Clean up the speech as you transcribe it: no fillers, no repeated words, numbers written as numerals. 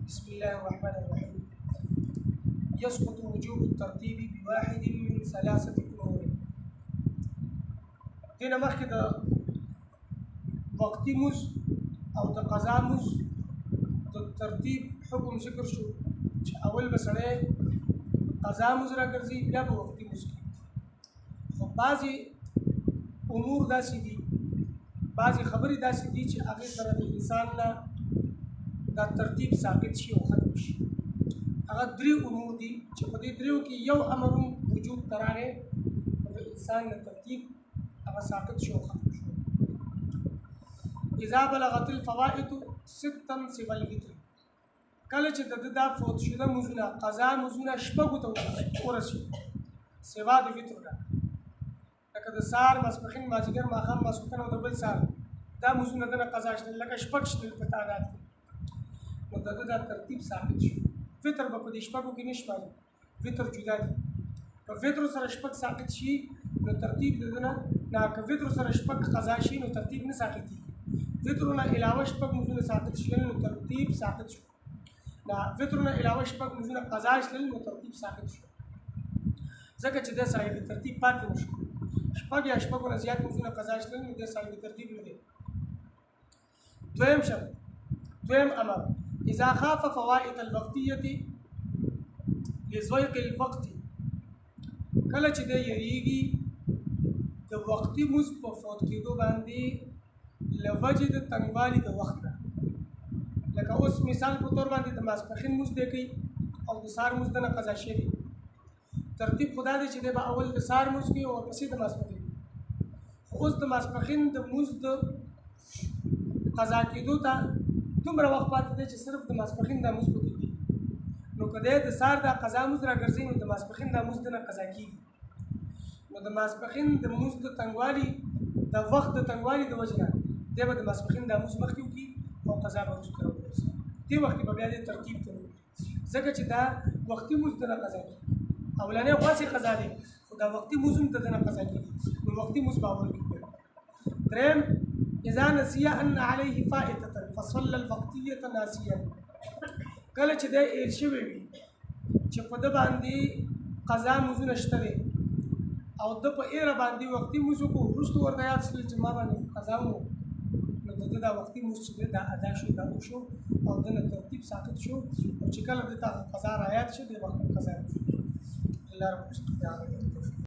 بسم الله الرحمن الرحيم. يسقط وجوب الترتيب بواحد من ثلاثة أمور. دينا مخکې د وقتی مز او د قضا مز د ترتیب حکم ذکر شو چې اول به سړی قضا مز راګرځي بیا به وقتی مز کوي. خو بعضې امور داسې دي، بعضې خبرې داسې دي چې هغې سره د انسان نه دا ترتیب ثابت شي او ختم شي. هغه درې امور دي چې په دې دریو کې یو امر وجود ته راغی نو د انسان نه ترتیب هغه ثابت شو او ختم شو. اذا بلغت الفوائد ستا سوى الوتر، کله چې د دا فوت شده مزونه قضا مزونه شپږو ته ورسېږي سوا د وتر نه، لکه د سهار ماسپښین مازدیګر ماښام ماسخوتن او د بل سهار دا مزونه دنه قضا شته لکه شپږ شته په تعداد کې، نو د دا ترتیب ثابت شو. وتر به په دې شپږو کې نه شماري، وتر جدا دي. که وتر سره شپږ ثابت شي نو ترتیب د دنه نه، که وتر سره شپږ قضا شي نو ترتیب نه ثابتېږي. وتر نه علاوه شپږ مزونه ثابت شول نو ترتیب ثابت شو. نه وتر نه علاوه شپږ مزونه قضا شول نو ترتیب ثابت شو، ځکه چې د صاحب ترتیب پاتې نشو. شپږ یا شپږو نه زیات مزونه قضا شول نو د صاحب ترتیب نه دی. دویم شرط، دویم امر، اذا خاف فوائد الوقتیه لزویق الوقت، کله چې د یریږي د وقتی مز په فوت کېدو باندې لوجه د تنګوالي د وخت نه، لکه اوس مثال په تور باندې د ماسپښین مز دی کوي او د سهار مز دنه قضا شوی، ترتیب خدا دی چې دی به اول د سهار مز کوي او پسې د ماسپښین. خو اوس د ماسپښین د مز د قضا کېدو ته دومره وخت پاتې دی چې صرف د ماسپښین د مز پکې کېږي، نو که دی د سهار د قضا مز راګرځي نو د ماسپښین د مز دنه قضا کېږي. نو د ماسپښین د مز د تنګوالي د وخت د تنګوالي د وجې نه دی به د ماسپښین د مز مخکې وکړي او قضا به وروسته راورسي. دې وخت کې به بیا دې ترتیب ته وګوري، ځکه چې دا وختي مز دنه قضا کېږي. اولنۍ خاصې قضا دی خو دا وختي مز هم دنه قضا کېږي، نو وختي مز به اول کېږي. درېم، اذا نسي ان عليه فائده فصلى الوقتيه ناسيا، کله چې د ایر شوی وي چې په د باندې قضا مزونه شته وي او د په ایره باندې وختي مزو کو وروسته ورته یاد شول چې ما باندې قضا وو، نو د دا وختي مز چې دا ادا شو دا وشو او د ترتیب ساقط شو، او چې کله د قضا رعایت شو د وخت قضا الله رب